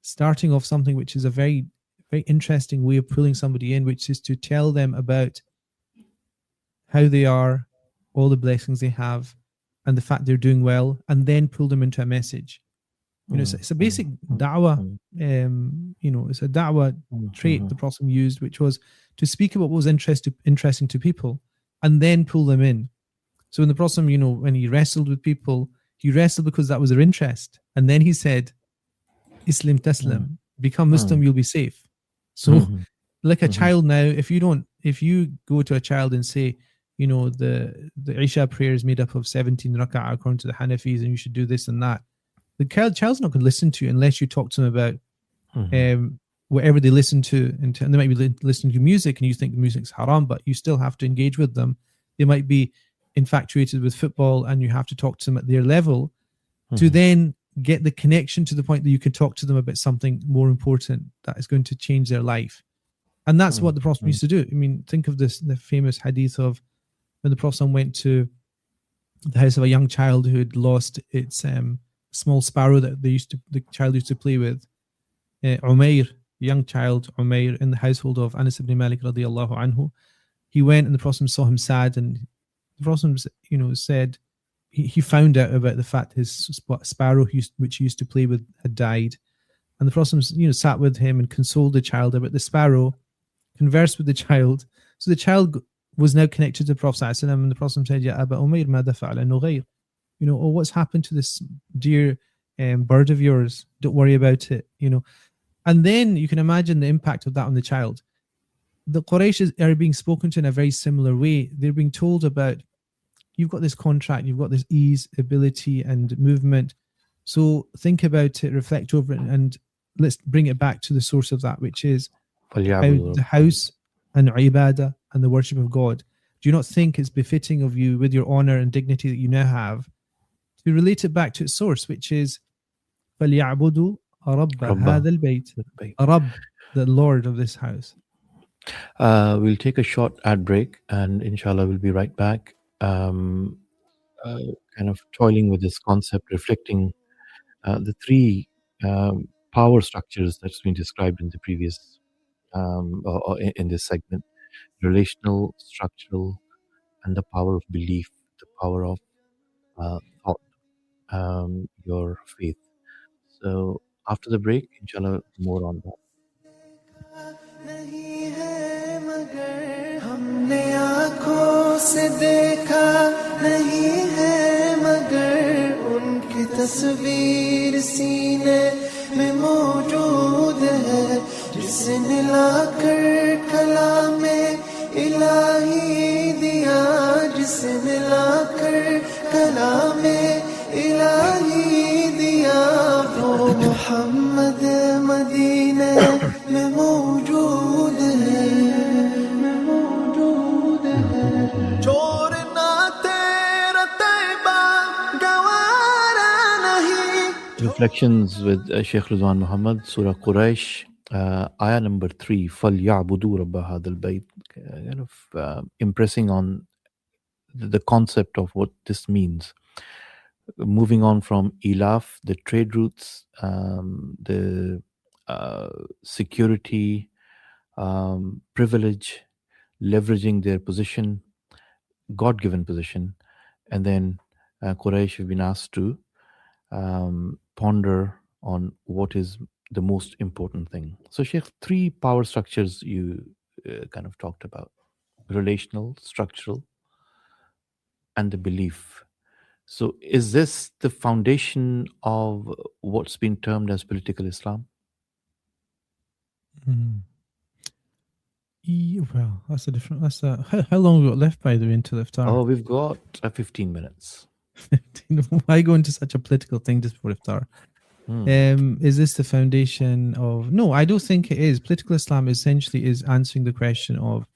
starting off something which is a very, very interesting way of pulling somebody in, which is to tell them about how they are, all the blessings they have, and the fact they're doing well, and then pull them into a message. It's a basic da'wah. It's a da'wah trait the Prophet used, which was to speak about what was interesting to people, and then pull them in. So in the Prophet, when he wrestled with people, he wrestled because that was their interest, and then he said, "Islam taslam, become Muslim, you'll be safe." So, like a child now, if you go to a child and say, the Isha prayer is made up of 17 rak'ah according to the Hanafis, and you should do this and that, The child's not going to listen to you unless you talk to them about Mhm. whatever they listen to. And they might be listening to music and you think the music's haram, but you still have to engage with them. They might be infatuated with football and you have to talk to them at their level to then get the connection to the point that you can talk to them about something more important that is going to change their life. And that's what the Prophet used to do. I mean, think of this, the famous hadith of when the Prophet went to the house of a young child who had lost its small sparrow that the child used to play with. Umair, young child Umair, in the household of Anas ibn Malik radiallahu anhu. He went and the Prophet saw him sad, and the Prophet, said he found out about the fact his sparrow, which he used to play with, had died. And the Prophet, sat with him and consoled the child about the sparrow, conversed with the child. So the child was now connected to the Prophet ﷺ, and the Prophet said, Ya Aba Umair, mada fa'ala nughayr? Oh, what's happened to this dear bird of yours? Don't worry about it, And then you can imagine the impact of that on the child. The Quraysh are being spoken to in a very similar way. They're being told about, you've got this contract, you've got this ease, ability, and movement. So think about it, reflect over it, and let's bring it back to the source of that, which is how the house and ibadah and the worship of God. Do you not think it's befitting of you, with your honor and dignity that you now have, to relate it back to its source, which is فَلْيَعْبُدُوا رَبَّ هَذَا الْبَيْتِ, Rabb, the Lord of this house. We'll take a short ad break, and inshallah we'll be right back. Kind of toiling with this concept, reflecting the three power structures that's been described in the previous or in this segment: relational, structural, and the power of belief, the power of thought, your faith. So after the break, inshallah, more on that. नहीं है मगर हमने आँखों से देखा नहीं है मगर उनकी तस्वीर सीने में मौजूद है जिसने लाकर कलामे इलाही दिया जिसने लाकर कलामे इलाही दिया वो मोहम्मद मदीने में मौजूद है छोड़ना तेरा तैबा गवारा नहीं. Reflections with Shaykh Ruzwan Muhammad, Surah Qureysh, ayah number 3, فَلْيَعْبُدُوا رَبَّ هَذَا الْبَيْتِ, kind of impressing on the concept of what this means. Moving on from ilaf, the trade routes, the security, privilege, leveraging their position, God-given position, and then Quraysh have been asked to ponder on what is the most important thing. So Sheikh, three power structures you kind of talked about: relational, structural, and the belief. So is this the foundation of what's been termed as political Islam? Well, that's how long we got left, by the way, until iftar? Oh, we've got 15 minutes. Why go into such a political thing just before iftar? Is this the foundation of... No, I don't think it is. Political Islam essentially is answering the question of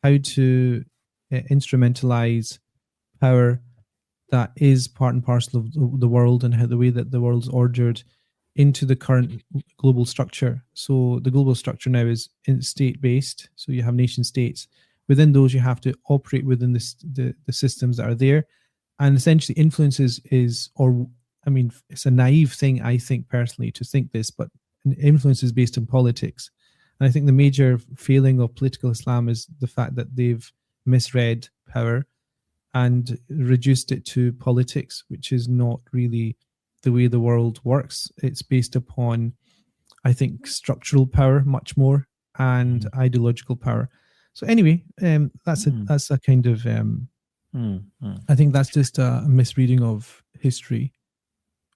how to instrumentalize power that is part and parcel of the world, and how the way that the world's ordered into the current global structure. So the global structure now is state-based. So you have nation states. Within those, you have to operate within the systems that are there. And essentially influences it's a naive thing, I think, personally, to think this, but influence is based on politics. And I think the major failing of political Islam is the fact that they've misread power and reduced it to politics, which is not really the way the world works. It's based upon, I think, structural power much more and ideological power. So anyway, that's a kind of... I think that's just a misreading of history,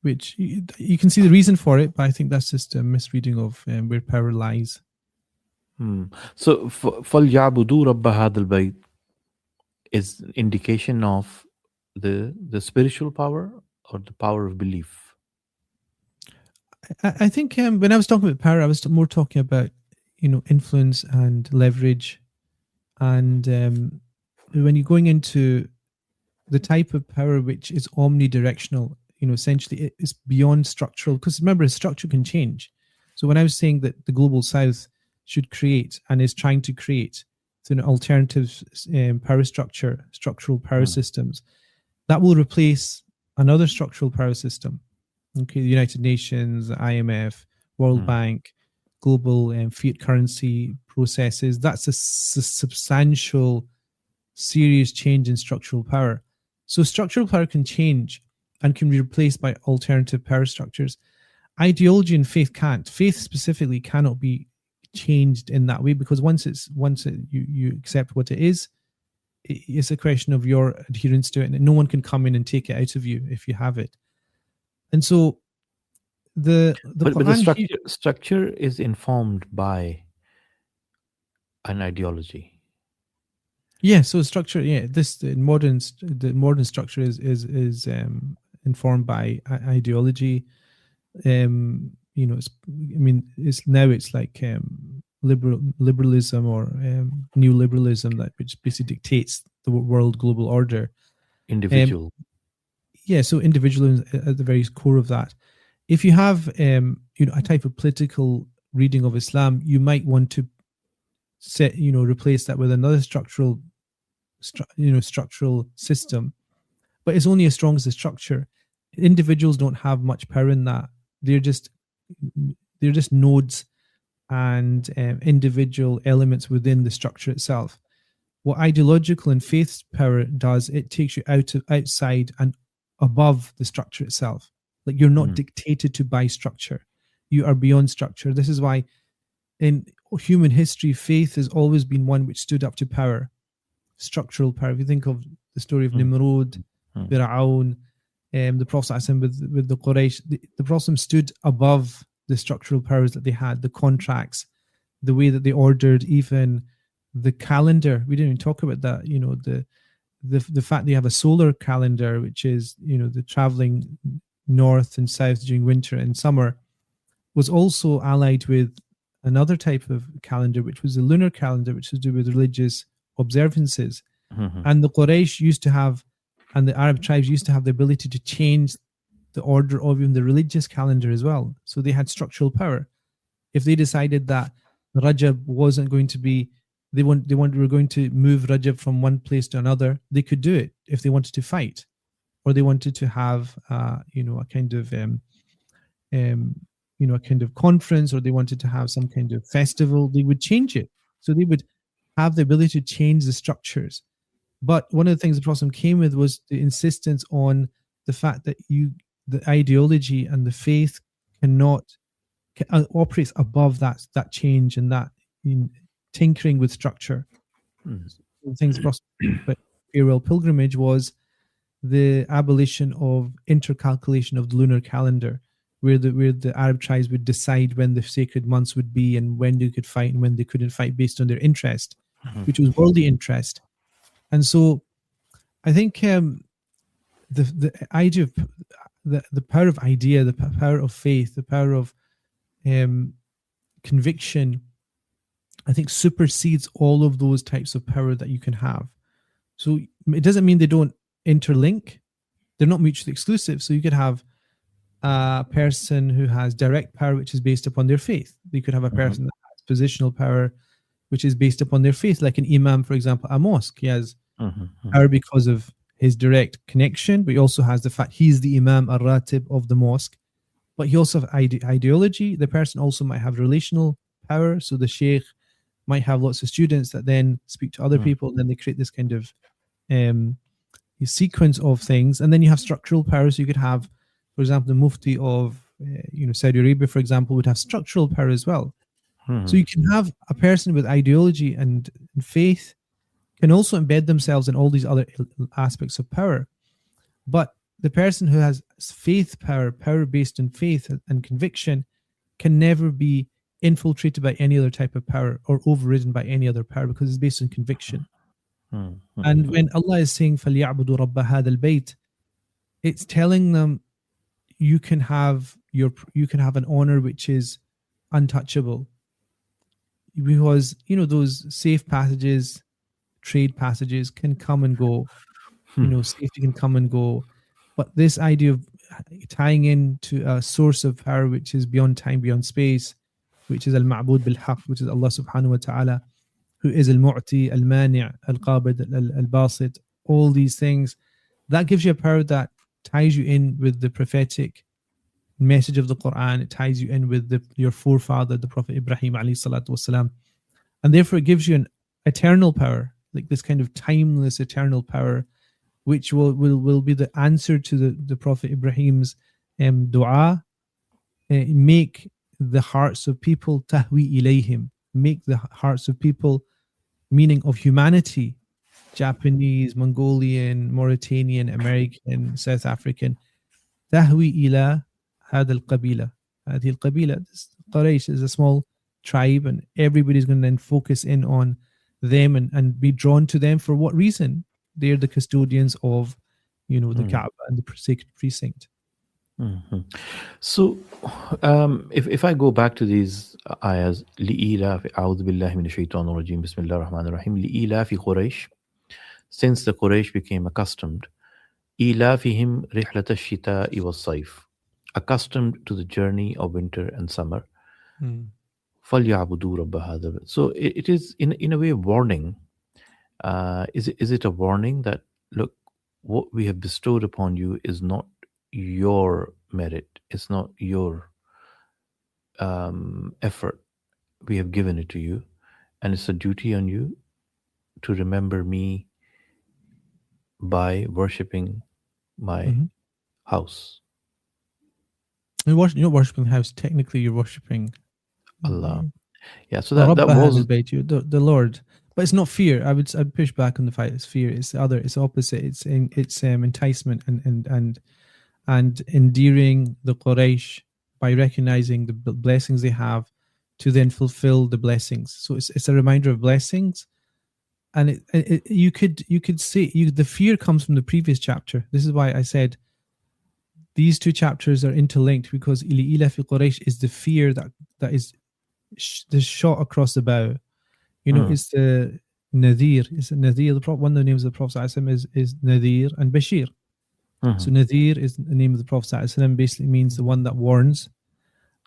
which you can see the reason for it, but I think that's just a misreading of where power lies. So, فَلْيَعْبُدُوا رَبَّ هَذَا الْبَيْتِ is indication of the spiritual power or the power of belief? I think when I was talking about power, I was more talking about, influence and leverage. And when you're going into the type of power which is omnidirectional, essentially it's beyond structural, because remember, structure can change. So when I was saying that the global south should create and is trying to create an alternative power structure, structural power systems, that will replace another structural power system. Okay, the United Nations, IMF, World Bank, global fiat currency processes. That's a substantial, serious change in structural power. So structural power can change and can be replaced by alternative power structures. Ideology and faith can't. Faith specifically cannot be changed in that way, because once you accept what it is, it's a question of your adherence to it, and no one can come in and take it out of you if you have it. And so the structure is informed by an ideology. Yeah, so structure. Yeah, the modern structure is informed by ideology. It's like liberalism or neoliberalism, which basically dictates the world global order. Individual. So individualism at the very core of that. If you have a type of political reading of Islam, you might want to replace that with another structural system, but it's only as strong as the structure. Individuals don't have much power in that. They're just nodes and individual elements within the structure itself. What ideological and faith power does, it takes you outside and above the structure itself. Like, you're not dictated to by structure. You are beyond structure. This is why in human history, faith has always been one which stood up to power, structural power. If you think of the story of Nimrod, Fir'aun, the Prophet with the Quraysh, the Prophet stood above the structural powers that they had, the contracts, the way that they ordered even the calendar. We didn't even talk about that. The fact that you have a solar calendar, which is, the traveling north and south during winter and summer, was also allied with another type of calendar, which was the lunar calendar, which was to do with religious observances. And the Quraysh used to have, and the Arab tribes used to have the ability to change the order of even the religious calendar as well. So they had structural power. If they decided that Rajab wasn't going to be, were going to move Rajab from one place to another, they could do it if they wanted to fight, or they wanted to have, a kind of conference, or they wanted to have some kind of festival. They would change it. So they would have the ability to change the structures. But one of the things the Prophet came with was the insistence on the fact that the ideology and the faith operates above that change and that tinkering with structure. The things the Prophet, but farewell pilgrimage was the abolition of intercalculation of the lunar calendar, where the Arab tribes would decide when the sacred months would be and when they could fight and when they couldn't fight based on their interest, which was worldly interest. And so I think the idea of the power of idea, the power of faith, the power of conviction, I think supersedes all of those types of power that you can have. So it doesn't mean they don't interlink. They're not mutually exclusive. So you could have a person who has direct power, which is based upon their faith. You could have a person that has positional power, which is based upon their faith, like an imam, for example, a mosque. He has power because of his direct connection, but he also has the fact he's the imam al-ratib of the mosque. But he also has ideology. The person also might have relational power. So the Shaykh might have lots of students that then speak to other people, and then they create this kind of sequence of things. And then you have structural power. So you could have, for example, the Mufti of Saudi Arabia, for example, would have structural power as well. So you can have a person with ideology and faith can also embed themselves in all these other aspects of power. But the person who has faith power based on faith and conviction, can never be infiltrated by any other type of power or overridden by any other power, because it's based on conviction. And when Allah is saying فَلْيَعْبُدُوا رَبَّ هَذَا الْبَيْتِ, it's telling them you can have you can have an honor which is untouchable, because those safe passages, trade passages can come and go. Safety can come and go, but this idea of tying into a source of power which is beyond time, beyond space, which is al-ma'bud bil-haq, which is Allah subhanahu wa ta'ala, who is al-mu'ti, al-mani', al-qabid, al-basit, all these things, that gives you a power that ties you in with the prophetic message of the Quran. It ties you in with your forefather, the Prophet Ibrahim alayhi salatu wasalam, and therefore it gives you an eternal power, like this kind of timeless eternal power, which will be the answer to the Prophet Ibrahim's dua. Make the hearts of people tahwi ilayhim, make the hearts of people, meaning of humanity, Japanese, Mongolian, Mauritanian, American, South African, tahwi ila هذا القبيلة, هذه القبيلة. Quraysh is a small tribe, and everybody's going to then focus in on them and be drawn to them. For what reason? They're the custodians of, the Kaaba and the sacred precinct. So, if I go back to these ayahs, لِإِيلَافِ أَعُوذُ بِاللَّهِ مِنَ الشَّيْطَانِ الرَّجِيمِ بِسْمِ اللَّهِ الرَّحْمَنِ الرَّحِيمِ لِإِيلَافِ قُرَيْشٍ, since the Quraysh became accustomed, إِيلَافِهِمْ رِحْلَةَ الشِّتَاءِ وَالصَّيْفِ, accustomed to the journey of winter and summer. فَلْيَعْبُدُوا رَبَّ هَذَا. So it is in a way a warning. Is it a warning that, look, what we have bestowed upon you is not your merit, it's not your effort. We have given it to you, and it's a duty on you to remember me by worshipping my house. You're not worshipping the house. Technically, you're worshipping Allah. Yeah, so that was the Lord. But it's not fear. I'd push back on the fact it's fear. It's the other. It's the opposite. It's enticement and endearing the Quraysh by recognizing the blessings they have, to then fulfill the blessings. So it's a reminder of blessings, and you could say the fear comes from the previous chapter. This is why I said these two chapters are interlinked, because Ila fi Quraysh is the fear that is the shot across the bow. It's the Nadir. It's Nadir. One of the names of the Prophet is Nadir and Bashir. So Nadir is the name of the Prophet, basically means the one that warns.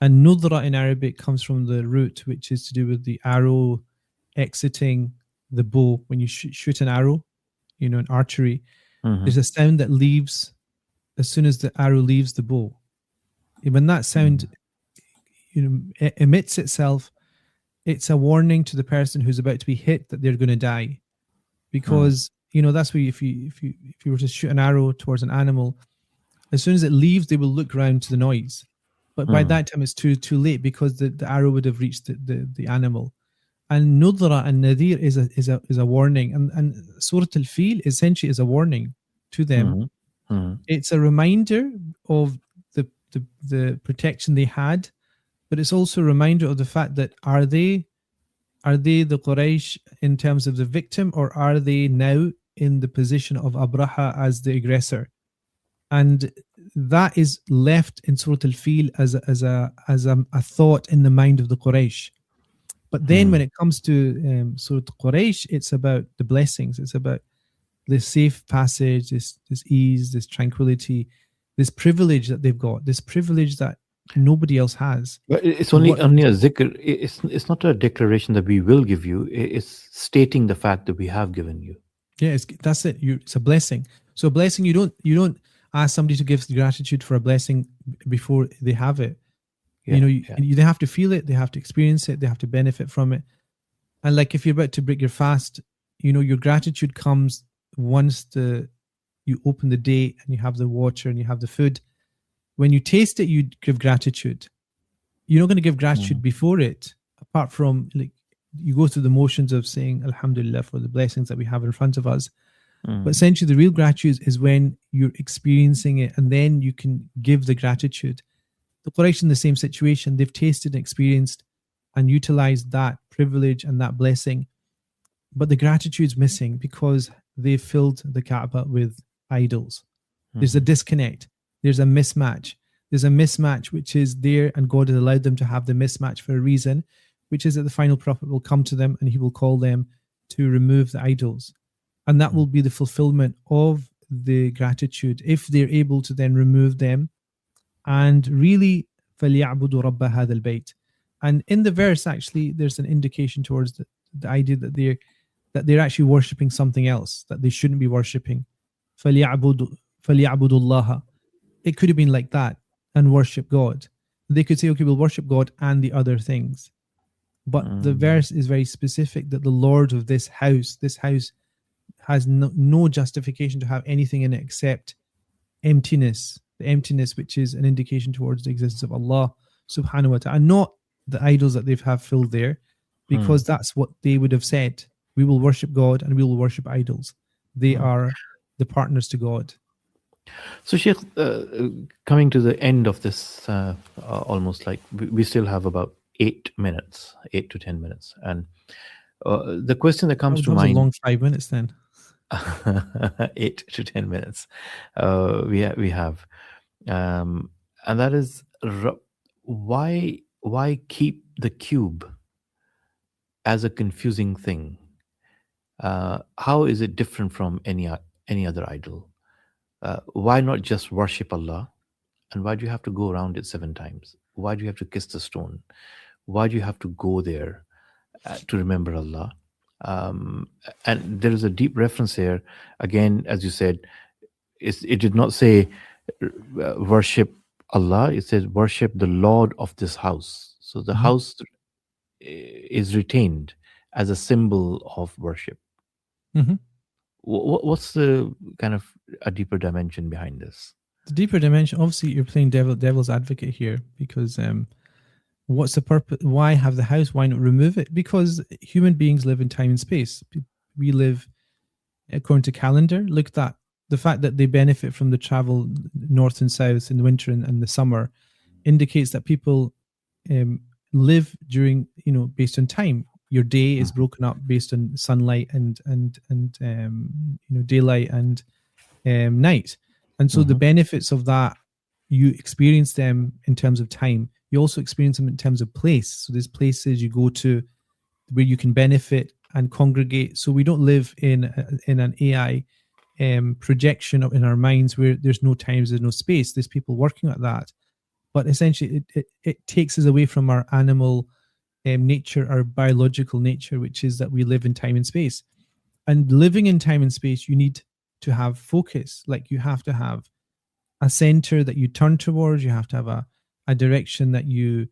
And Nudra in Arabic comes from the root, which is to do with the arrow exiting the bow. When you shoot an arrow, in archery, there's a sound that leaves as soon as the arrow leaves the bow. When that sound emits itself, it's a warning to the person who's about to be hit that they're going to die, because that's where if you were to shoot an arrow towards an animal, as soon as it leaves, they will look around to the noise. But by that time, it's too late, because the arrow would have reached the animal. And Nudra and Nadir is a warning, and Surah Al-Fil essentially is a warning to them. It's a reminder of the protection they had, but it's also a reminder of the fact that are they the Quraysh in terms of the victim, or are they now in the position of Abraha as the aggressor? And that is left in Surah Al-Fil as a thought in the mind of the Quraysh. But then when it comes to Surah Quraysh, it's about the blessings. It's about this safe passage, this ease, this tranquility, this privilege that they've got, this privilege that nobody else has. But it's only a zikr. It's not a declaration that we will give you. It's stating the fact that we have given you. Yeah, that's it. It's a blessing. So a blessing, you don't ask somebody to give gratitude for a blessing before they have it. Yeah, they have to feel it, they have to experience it, they have to benefit from it. And like if you're about to break your fast, your gratitude comes once you open the day and you have the water and you have the food. When you taste it, you give gratitude. You're not going to give gratitude before it, apart from like you go through the motions of saying Alhamdulillah for the blessings that we have in front of us. But essentially the real gratitude is when you're experiencing it, and then you can give the gratitude. The Quraysh in the same situation, they've tasted and experienced and utilized that privilege and that blessing, but the gratitude's missing because they've filled the Kaaba with idols. There's a disconnect. There's a mismatch. There's a mismatch which is there, and God has allowed them to have the mismatch for a reason, which is that the final prophet will come to them and he will call them to remove the idols. And that will be the fulfillment of the gratitude if they're able to then remove them and really فَلْيَعْبُدُوا رَبَّ هَذَا الْبَيْتِ. And in the verse, actually, there's an indication towards the idea that they're actually worshipping something else that they shouldn't be worshipping. فَلْيَعْبُدُوا اللَّهَ. It could have been like that, and worship God. They could say, okay, we'll worship God and the other things. But the verse is very specific that the Lord of this house has no justification to have anything in it except emptiness. The emptiness, which is an indication towards the existence of Allah subhanahu wa ta'ala, and not the idols that they've have filled there, because that's what they would have said. We will worship God and we will worship idols. They are the partners to God. So, Shaykh, coming to the end of this, almost like we still have about 8 to 10 minutes. And the question that comes to mind... a long 5 minutes then. 8 to 10 minutes we have. And that is, why keep the cube as a confusing thing? How is it different from any other idol? Why not just worship Allah? And why do you have to go around it 7 times? Why do you have to kiss the stone? Why do you have to go there to remember Allah? And there is a deep reference here. Again, as you said, it did not say worship Allah. It says worship the Lord of this house. So the house is retained as a symbol of worship. What's the kind of a deeper dimension behind this? The deeper dimension, obviously, you're playing devil's advocate here, because what's the purpose? Why have the house? Why not remove it? Because human beings live in time and space. We live according to calendar. Look at that. The fact that they benefit from the travel north and south in the winter and the summer indicates that people live during, based on time. Your day is broken up based on sunlight and daylight and night. And so the benefits of that, you experience them in terms of time. You also experience them in terms of place. So there's places you go to where you can benefit and congregate. So we don't live in an AI projection in our minds where there's no times, there's no space. There's people working at that. But essentially, it takes us away from our animal nature, our biological nature, which is that we live in time and space. And living in time and space, you need to have focus. Like, you have to have a center that you turn towards. You have to have a direction that you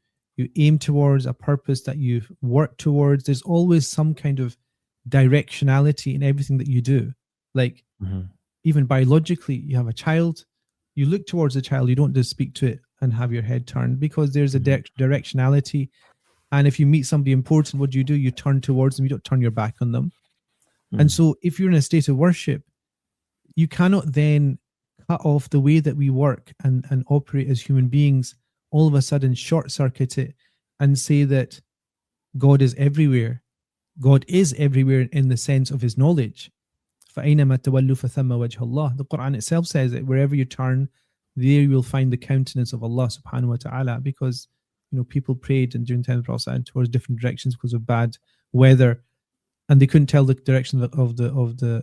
aim towards, a purpose that you work towards. There's always some kind of directionality in everything that you do. Like, even biologically, you have a child, you look towards the child, you don't just speak to it and have your head turned, because there's a directionality. And if you meet somebody important, what do? You turn towards them, you don't turn your back on them. And so if you're in a state of worship, you cannot then cut off the way that we work and operate as human beings, all of a sudden short circuit it and say that God is everywhere. God is everywhere in the sense of his knowledge. فَأَيْنَمَا تَوَلُّوا فَثَمَّ وَجْهَ اللَّهِ. The Quran itself says that wherever you turn, there you will find the countenance of Allah subhanahu wa ta'ala, because people prayed and during the time of the Prophet towards different directions because of bad weather, and they couldn't tell the direction of the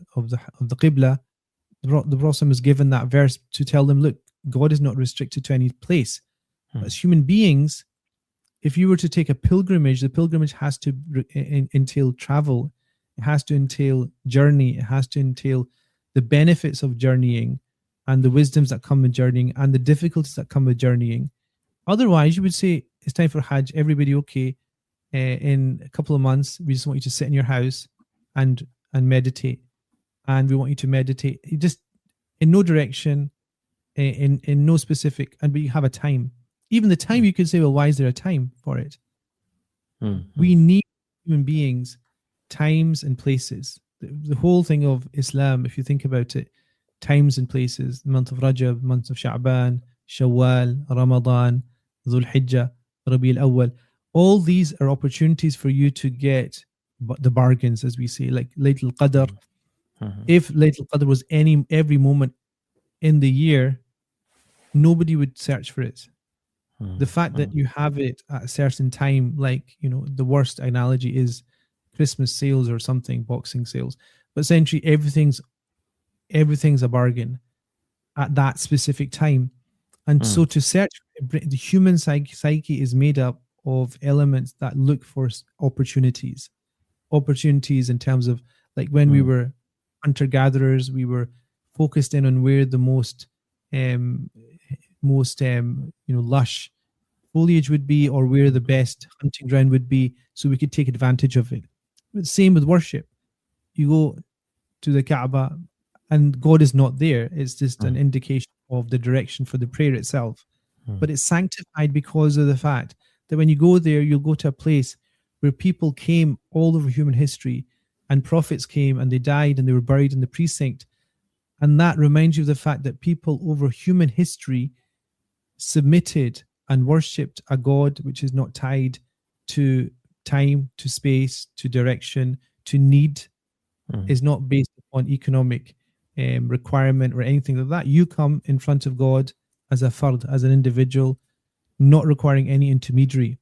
Qibla. The Prophet was given that verse to tell them, look, God is not restricted to any place. As human beings, if you were to take a pilgrimage, the pilgrimage has to entail travel. It has to entail journey. It has to entail the benefits of journeying and the wisdoms that come with journeying and the difficulties that come with journeying. Otherwise, you would say, it's time for Hajj. Everybody, okay, in a couple of months, we just want you to sit in your house and meditate. And we want you to meditate. You just, in no direction, in no specific, but you have a time. Even the time, you could say, well, why is there a time for it? We need, human beings, times and places. The whole thing of Islam, if you think about it, times and places, the month of Rajab, month of Sha'ban, Shawwal, Ramadan, Dhul Hijjah, Rabi al-Awwal, all these are opportunities for you to get the bargains, as we say, like Laylatul Qadr. If Laylatul Qadr was every moment in the year, nobody would search for it. Mm. The fact that you have it at a certain time, like, you know, the worst analogy is Christmas sales or something, Boxing sales, but essentially everything's a bargain at that specific time. And so to search, the human psyche is made up of elements that look for opportunities in terms of, like, when we were hunter-gatherers, we were focused in on where the most lush foliage would be, or where the best hunting ground would be, so we could take advantage of it. But same with worship. You go to the Kaaba and God is not there. It's just an indication of the direction for the prayer itself. But it's sanctified because of the fact that when you go there, you'll go to a place where people came all over human history, and prophets came and they died and they were buried in the precinct. And that reminds you of the fact that people over human history submitted and worshipped a God which is not tied to time, to space, to direction, to need, is not based upon economic requirement or anything like that. You come in front of God as a fard, as an individual, not requiring any intermediary.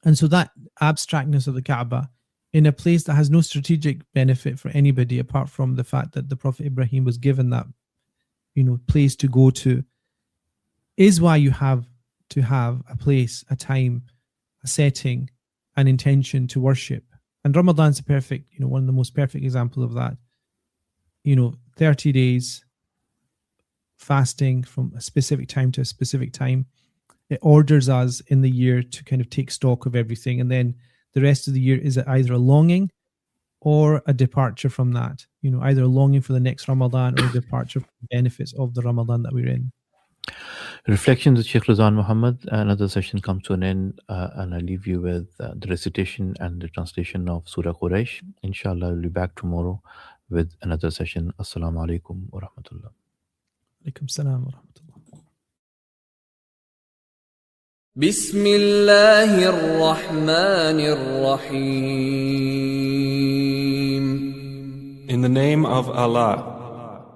And so that abstractness of the Kaaba in a place that has no strategic benefit for anybody apart from the fact that the Prophet Ibrahim was given that, you know, place to go to, is why you have to have a place, a time, a setting, an intention to worship. And Ramadan's a perfect, you know, one of the most perfect examples of that. You know, 30 days fasting from a specific time to a specific time. It orders us in the year to kind of take stock of everything. And then the rest of the year is either a longing or a departure from that. You know, either a longing for the next Ramadan or a departure from the benefits of the Ramadan that we're in. Reflections with Shaykh Ruzwan Muhammad. Another session comes to an end, and I leave you with the recitation and the translation of Surah Qureysh. Inshallah, we'll be back tomorrow with another session. Assalamu alaikum wa rahmatullah. Alaikum salam wa rahmatullah. Bismillahir Rahmanir Rahim. In the name of Allah,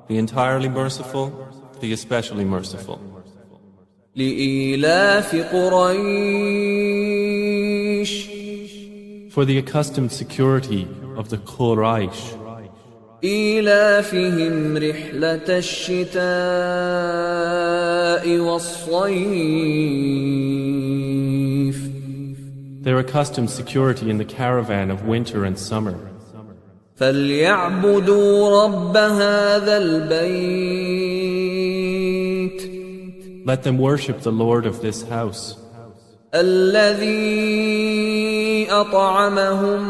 the entirely merciful, the especially merciful. لإيلاف قريش. For the accustomed security of the Quraysh. إيلافهم رحلة الشتاء والصيف. Their accustomed security in the caravan of winter and summer. فليعبدوا رب هذا البيت. Let them worship the Lord of this house. الذي أطعمهم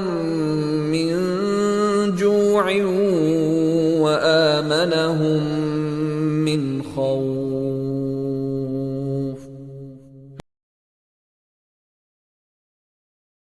من جوع وآمنهم من خوف.